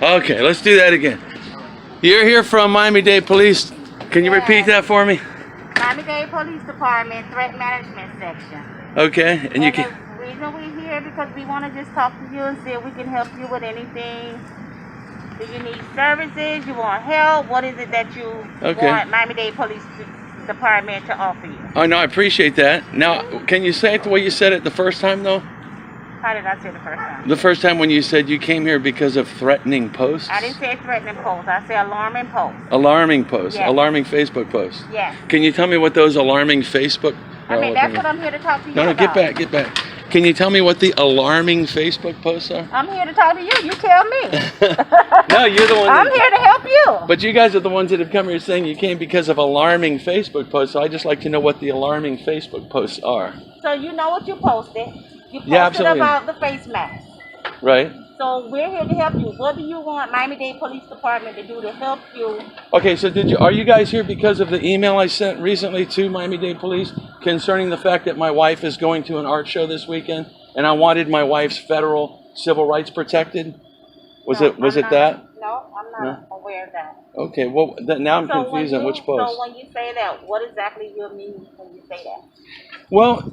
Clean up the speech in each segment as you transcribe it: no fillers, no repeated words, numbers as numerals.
Okay, let's do that again. You're here from Miami-Dade Police. Can you repeat that for me? Miami-Dade Police Department Threat Management Section. Okay, and you can. The reason we're here because we want to just talk to you and see if we can help you with anything. Do you need services? You want help? What is it that you want Miami-Dade Police Department to offer you? Oh no, I appreciate that. Now, can you say it the way you said it the first time, though? How did I say the first time? The first time when you said you came here because of threatening posts? I didn't say threatening posts. I said alarming posts. Alarming posts. Yes. Alarming Facebook posts. Yes. Can you tell me what those alarming Facebook? That's what I'm here to talk to you about. No, get back. Can you tell me what the alarming Facebook posts are? I'm here to talk to you. You tell me. No, you're the one. I'm here to help you. But you guys are the ones that have come here saying you came because of alarming Facebook posts. So I just like to know what the alarming Facebook posts are. So you know what you posted. You posted absolutely. about the face mask. Right. So we're here to help you. What do you want Miami-Dade Police Department to do to help you? Okay, so are you guys here because of the email I sent recently to Miami-Dade Police concerning the fact that my wife is going to an art show this weekend and I wanted my wife's federal civil rights protected? Was it that? No, I'm not aware of that. Okay, well now I'm confused on which post. So when you say that, what exactly you mean when you say that? Well,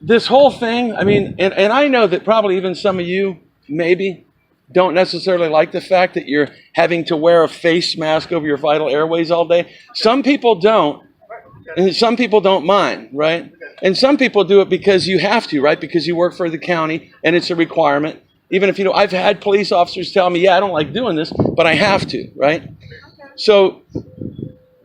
this whole thing, I mean, and I know that probably even some of you maybe don't necessarily like the fact that you're having to wear a face mask over your vital airways all day. Some people don't, and some people don't mind, right? And some people do it because you have to, right? Because you work for the county and it's a requirement. Even if I've had police officers tell me, yeah, I don't like doing this, but I have to, right? So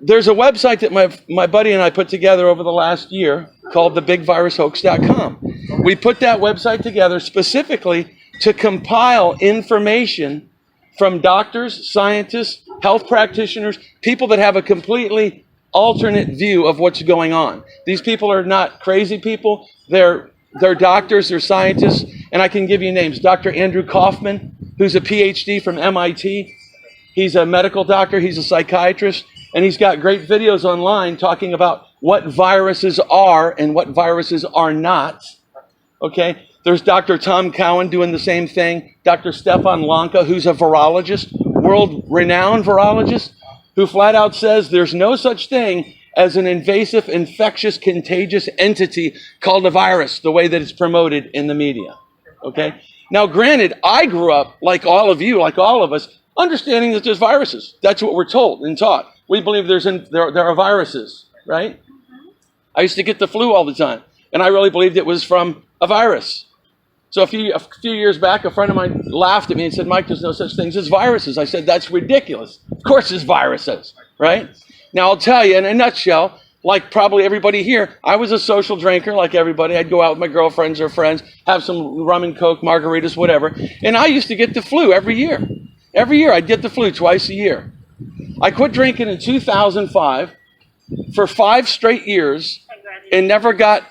there's a website that my buddy and I put together over the last year called thebigvirushoax.com. We put that website together specifically to compile information from doctors, scientists, health practitioners, people that have a completely alternate view of what's going on. These people are not crazy people. They're doctors, they're scientists, and I can give you names. Dr. Andrew Kaufman, who's a PhD from MIT. He's a medical doctor, he's a psychiatrist, and he's got great videos online talking about what viruses are and what viruses are not. Okay? There's Dr. Tom Cowan doing the same thing. Dr. Stefan Lanka, who's a virologist, world-renowned virologist, who flat out says there's no such thing as an invasive, infectious, contagious entity called a virus, the way that it's promoted in the media. Okay? Now, granted, I grew up, like all of you, like all of us, understanding that there's viruses. That's what we're told and taught. We believe there are viruses, right? I used to get the flu all the time, and I really believed it was from a virus. So a few years back, a friend of mine laughed at me and said, Mike, there's no such things as viruses. I said, that's ridiculous. Of course there's viruses, right? Now, I'll tell you in a nutshell, like probably everybody here, I was a social drinker like everybody. I'd go out with my girlfriends or friends, have some rum and coke, margaritas, whatever. And I used to get the flu every year. Every year I'd get the flu twice a year. I quit drinking in 2005 for 5 straight years and never got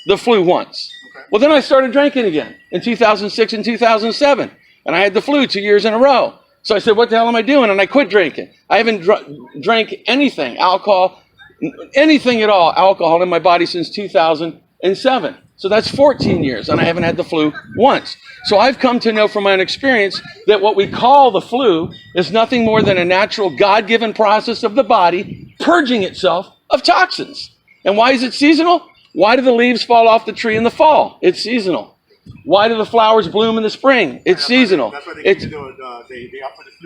the flu once. Well, then I started drinking again in 2006 and 2007, and I had the flu 2 years in a row. So I said, what the hell am I doing? And I quit drinking. I haven't drank anything, alcohol, anything at all, alcohol in my body since 2007. So that's 14 years, and I haven't had the flu once. So I've come to know from my own experience that what we call the flu is nothing more than a natural God-given process of the body purging itself of toxins. And why is it seasonal? Why do the leaves fall off the tree in the fall? It's seasonal. Why do the flowers bloom in the spring? It's seasonal.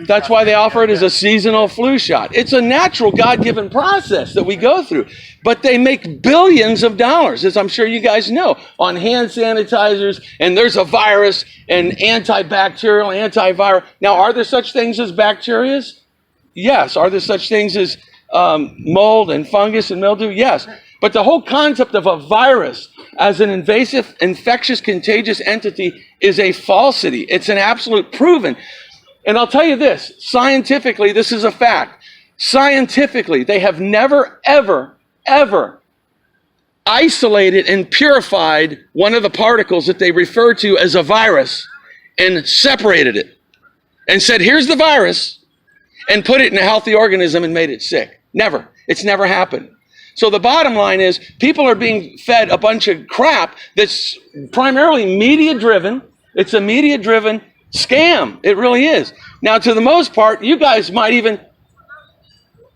That's why they offer it as a seasonal flu shot. It's a natural God-given process that we go through. But they make billions of dollars, as I'm sure you guys know, on hand sanitizers, and there's a virus, and antibacterial, antiviral. Now, are there such things as bacterias? Yes. Are there such things as mold and fungus and mildew? Yes. But the whole concept of a virus as an invasive, infectious, contagious entity is a falsity. It's an absolute proven. And I'll tell you this, scientifically, this is a fact. Scientifically, they have never, ever, ever isolated and purified one of the particles that they refer to as a virus and separated it and said, here's the virus, and put it in a healthy organism and made it sick. Never. It's never happened. So the bottom line is people are being fed a bunch of crap that's primarily media-driven It's a media-driven scam. It really is. Now, to the most part, you guys might even,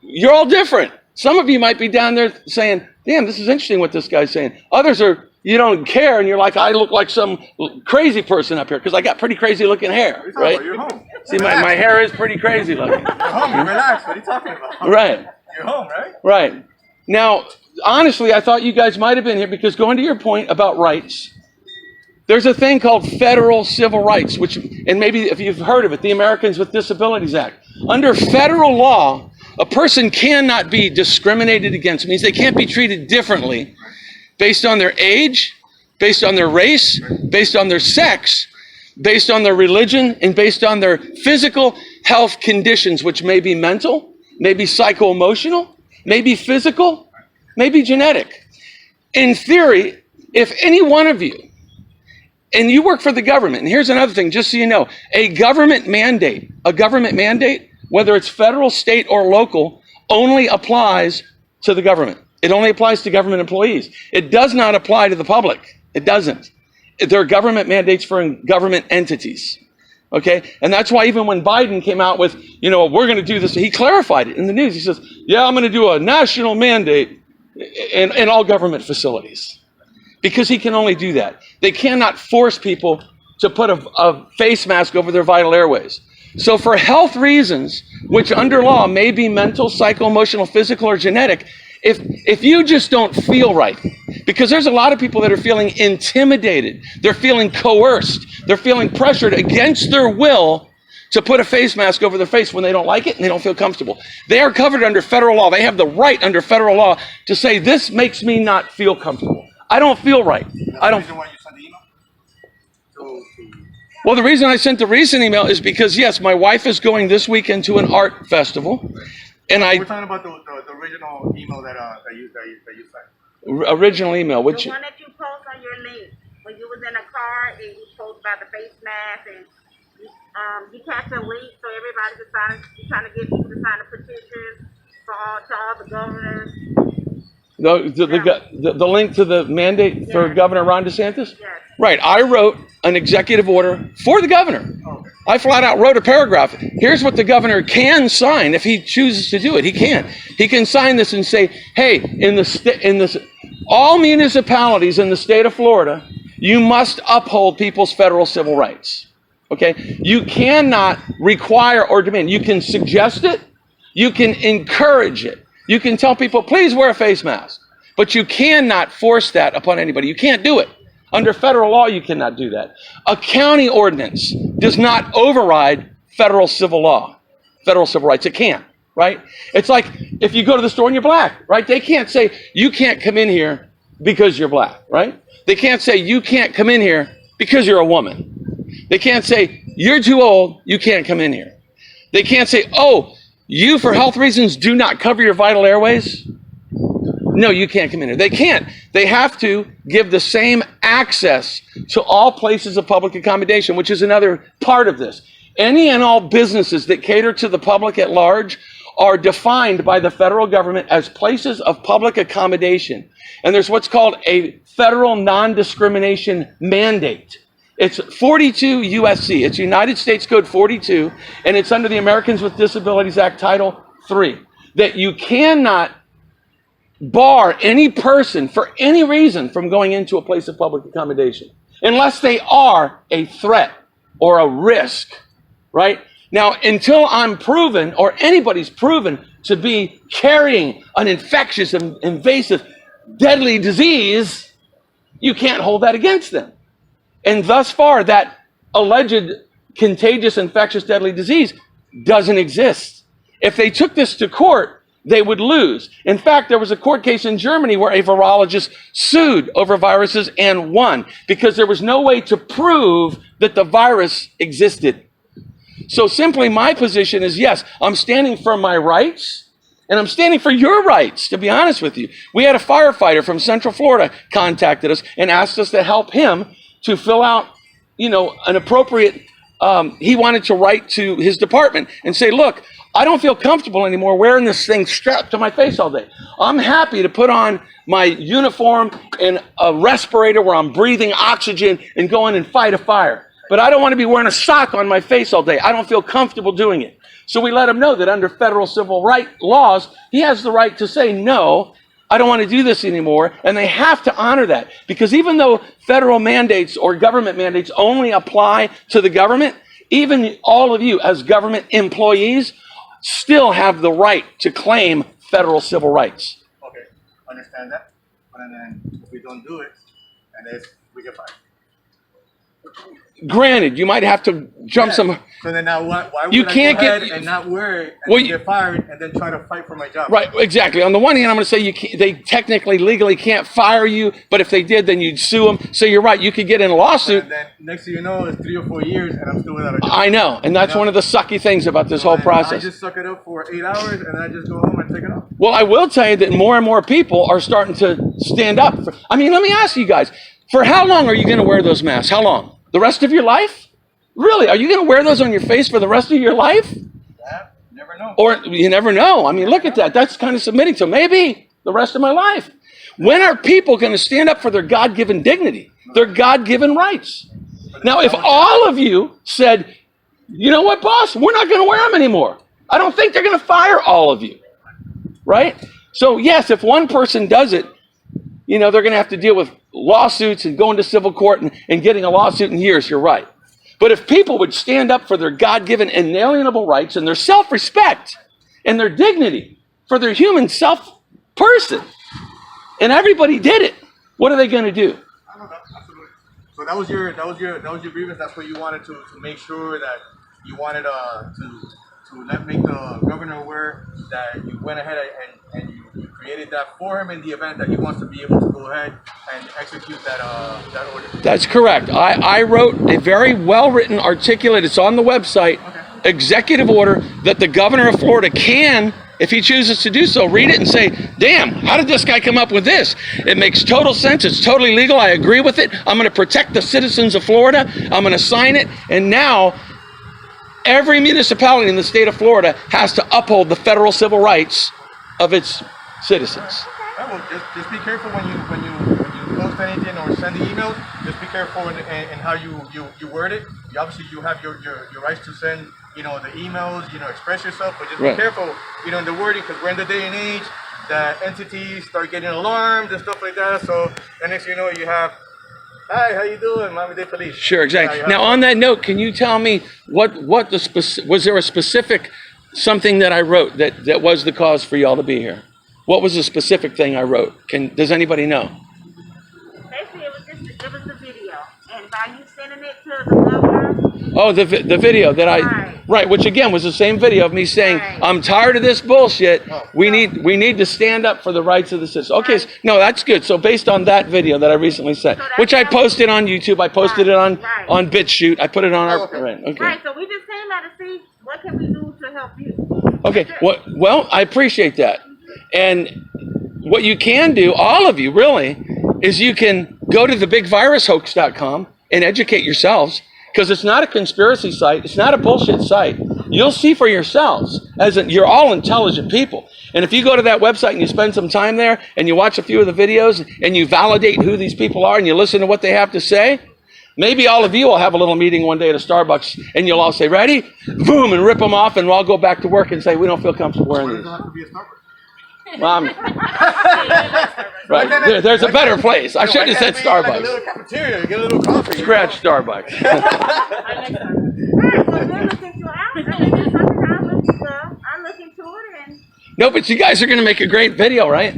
you're all different. Some of you might be down there saying, damn, this is interesting what this guy's saying. Others are, you don't care, and you're like, I look like some crazy person up here because I got pretty crazy looking hair, right? You're home. See, my hair is pretty crazy looking. You're home. You relax. What are you talking about? Right. You're home, right? Right. Now, honestly, I thought you guys might have been here because going to your point about rights, there's a thing called federal civil rights, which, and maybe if you've heard of it, the Americans with Disabilities Act. Under federal law, a person cannot be discriminated against. It means they can't be treated differently based on their age, based on their race, based on their sex, based on their religion, and based on their physical health conditions, which may be mental, may be psycho-emotional, may be physical, may be genetic. In theory, if any one of you, and you work for the government, and here's another thing, just so you know, a government mandate, whether it's federal, state, or local, only applies to the government. It only applies to government employees. It does not apply to the public. It doesn't. There are government mandates for government entities. Okay? And that's why even when Biden came out with, we're going to do this, he clarified it in the news. He says, yeah, I'm going to do a national mandate in all government facilities. Because he can only do that. They cannot force people to put a face mask over their vital airways. So for health reasons, which under law may be mental, psycho-emotional, physical, or genetic, if you just don't feel right, because there's a lot of people that are feeling intimidated, they're feeling coerced, they're feeling pressured against their will to put a face mask over their face when they don't like it and they don't feel comfortable. They are covered under federal law. They have the right under federal law to say, this makes me not feel comfortable. I don't feel right. I don't. Why you sent the email? Well, the reason I sent the recent email is because, yes, my wife is going this weekend to an art festival, and We're talking about the original email that you sent. Original email, which the one that you post on your link when you was in a car and you post about the face mask and you catch a link so everybody can sign. You're trying to get people to sign a petition to all the governors. The link to the mandate for Governor Ron DeSantis? Yes. Right. I wrote an executive order for the governor. Okay. I flat out wrote a paragraph. Here's what the governor can sign if he chooses to do it. He can. He can sign this and say, hey, all municipalities in the state of Florida, you must uphold people's federal civil rights. Okay? You cannot require or demand. You can suggest it. You can encourage it. You can tell people, please wear a face mask. But you cannot force that upon anybody. You can't do it. Under federal law, you cannot do that. A county ordinance does not override federal civil law, federal civil rights. It can't, right? It's like if you go to the store and you're black, right? They can't say, you can't come in here because you're black, right? They can't say, you can't come in here because you're a woman. They can't say, you're too old, you can't come in here. They can't say, oh, you, for health reasons, do not cover your vital airways. No, you can't come in here. They can't. They have to give the same access to all places of public accommodation, which is another part of this. Any and all businesses that cater to the public at large are defined by the federal government as places of public accommodation. And there's what's called a federal non-discrimination mandate. It's 42 USC. It's United States Code 42, and it's under the Americans with Disabilities Act Title III, that you cannot bar any person for any reason from going into a place of public accommodation unless they are a threat or a risk, right? Now, until I'm proven or anybody's proven to be carrying an infectious, invasive, deadly disease, you can't hold that against them. And thus far, that alleged contagious, infectious, deadly disease doesn't exist. If they took this to court, they would lose. In fact, there was a court case in Germany where a virologist sued over viruses and won because there was no way to prove that the virus existed. So simply my position is, yes, I'm standing for my rights and I'm standing for your rights, to be honest with you. We had a firefighter from Central Florida contacted us and asked us to help him to fill out, an appropriate, he wanted to write to his department and say, look, I don't feel comfortable anymore wearing this thing strapped to my face all day. I'm happy to put on my uniform and a respirator where I'm breathing oxygen and go in and fight a fire. but I don't want to be wearing a sock on my face all day. I don't feel comfortable doing it. So we let him know that under federal civil rights laws, he has the right to say, no, I don't want to do this anymore. And they have to honor that. Because even though federal mandates or government mandates only apply to the government, even all of you as government employees still have the right to claim federal civil rights. Okay, understand that. But then if we don't do it, and if we get fired. Granted, you might have to jump some. So then now why would You I can't go ahead get and not wear it and get fired and then try to fight for my job? Right, exactly. On the one hand, I'm going to say they technically, legally can't fire you, but if they did, then you'd sue them. So you're right, you could get in a lawsuit. And then next thing you know, it's 3 or 4 years and I'm still without a job. I know, and that's one of the sucky things about this whole process. I just suck it up for 8 hours and then I just go home and take it off. Well, I will tell you that more and more people are starting to stand up. Let me ask you guys, for how long are you going to wear those masks? How long? The rest of your life? Really? Are you going to wear those on your face for the rest of your life? Yeah, never know. Or you never know. I mean, look at that. That's kind of submitting to maybe the rest of my life. When are people going to stand up for their God-given dignity, their God-given rights? Now, if all of you said, you know what, boss, we're not going to wear them anymore, I don't think they're going to fire all of you, right? So, yes, if one person does it, they're going to have to deal with lawsuits and going to civil court and getting a lawsuit in years. You're right. But if people would stand up for their God-given inalienable rights and their self-respect and their dignity for their human self-person, and everybody did it, what are they going to do? I don't know, absolutely. So that was your grievance. That's what you wanted to make sure that you wanted to make the governor aware that you went ahead and you created that for him in the event that he wants to be able to go ahead and execute that order. That's correct. I wrote a very well-written, articulate, it's on the website, executive order that the governor of Florida can, if he chooses to do so, read it and say, damn, how did this guy come up with this? It makes total sense. It's totally legal. I agree with it. I'm going to protect the citizens of Florida. I'm going to sign it. And now every municipality in the state of Florida has to uphold the federal civil rights of its citizens. Well, just be careful when you post anything or send the emails. Just be careful in how you word it. Obviously, you have your rights to send the emails, express yourself, but just be careful in the wording, because we're in the day and age that entities start getting alarmed and stuff like that. So the next thing you know, you have, hi, how you doing, Miami-Dade Police? Sure, exactly. Now, on that note, can you tell me was there a specific something that I wrote that was the cause for y'all to be here? What was the specific thing I wrote? Does anybody know? Basically, it was the video, and by you sending it to the governor. Oh, the video that right, which again was the same video of me saying, I'm tired of this bullshit. We need to stand up for the rights of the citizens. Okay, no, that's good. So based on that video that I recently sent, which I posted on YouTube, I posted it on BitChute, I put it on our Right, so we just came out to see what can we do to help you. Okay, well, I appreciate that. And what you can do, all of you really, is you can go to thebigvirushoax.com and educate yourselves, because it's not a conspiracy site. It's not a bullshit site. You'll see for yourselves, you're all intelligent people. And if you go to that website and you spend some time there and you watch a few of the videos and you validate who these people are and you listen to what they have to say, maybe all of you will have a little meeting one day at a Starbucks and you'll all say, ready? Boom, and rip them off, and we'll all go back to work and say, we don't feel comfortable wearing these. It doesn't have to be a Starbucks. Right, there's a better place. I shouldn't have said Starbucks. Like a little cafeteria, get a little coffee. Scratch Starbucks. I'm looking to it, and no, but you guys are going to make a great video, right?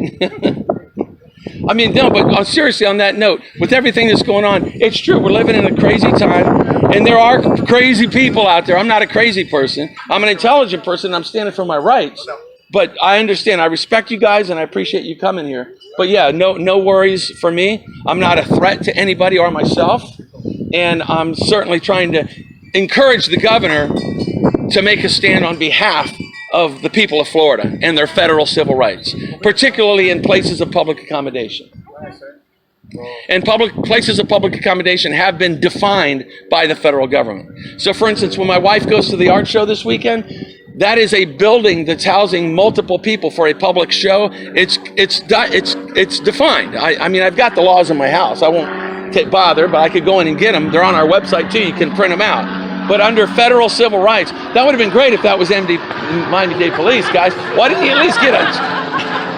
I mean, no, but seriously, on that note, with everything that's going on, it's true. We're living in a crazy time, and there are crazy people out there. I'm not a crazy person. I'm an intelligent person. I'm standing for my rights. But I understand. I respect you guys, and I appreciate you coming here. But yeah, no worries for me. I'm not a threat to anybody or myself. And I'm certainly trying to encourage the governor to make a stand on behalf of the people of Florida and their federal civil rights, particularly in places of public accommodation. And places of public accommodation have been defined by the federal government. So, for instance, when my wife goes to the art show this weekend, that is a building that's housing multiple people for a public show. It's defined. I mean, I've got the laws in my house. I won't bother, but I could go in and get them. They're on our website too. You can print them out. But under federal civil rights, that would have been great if that was Miami-Dade Police, guys. Why didn't you at least get a?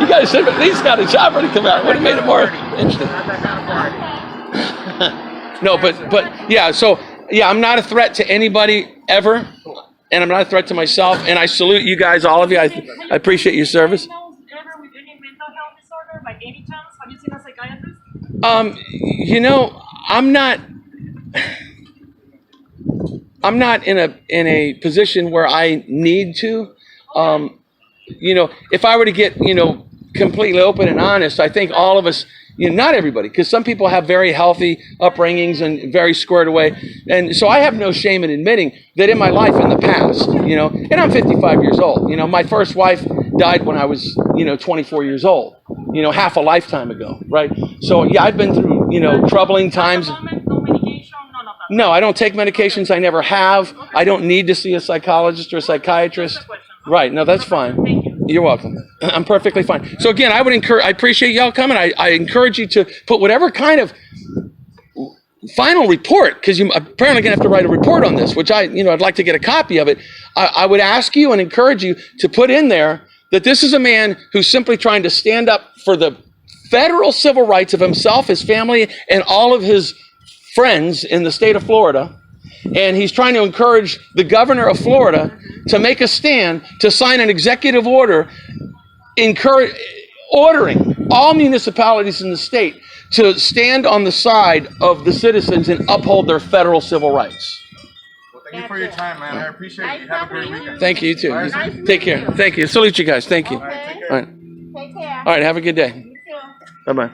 You guys should have at least got a chopper to come out. Would have made it more interesting. No, but yeah. So yeah, I'm not a threat to anybody ever, and I'm not a threat to myself. And I salute you guys, all of you. I appreciate your service. Ever with any mental health disorder, by any chance? Have you seen a psychiatrist? You know, I'm not in a position where I need to. You know, if I were to get, you know, completely open and honest, I think all of us, you know, not everybody, because some people have very healthy upbringings and very squared away. And so I have no shame in admitting that in my life in the past, you know, and I'm 55 years old. You know, my first wife died when I was, you know, 24 years old, you know, half a lifetime ago, right? So yeah, I've been through, you know, troubling times. No medication, none of that. No, I don't take medications. I never have. I don't need to see a psychologist or a psychiatrist. Right. No, that's fine. Thank you. You're welcome. I'm perfectly fine. So again, I appreciate y'all coming. I encourage you to put whatever kind of final report, because you're apparently going to have to write a report on this, which I'd like to get a copy of it. I would ask you and encourage you to put in there that this is a man who's simply trying to stand up for the federal civil rights of himself, his family, and all of his friends in the state of Florida. And he's trying to encourage the governor of Florida to make a stand, to sign an executive order ordering all municipalities in the state to stand on the side of the citizens and uphold their federal civil rights. Well, thank you for your time, man. I appreciate it. You have a great weekend. Thank you, you too. Nice Take care. Thank you. Salute you guys. Thank you. All right, take care. All right. Take care. All right. Have a good day. You too. Bye-bye.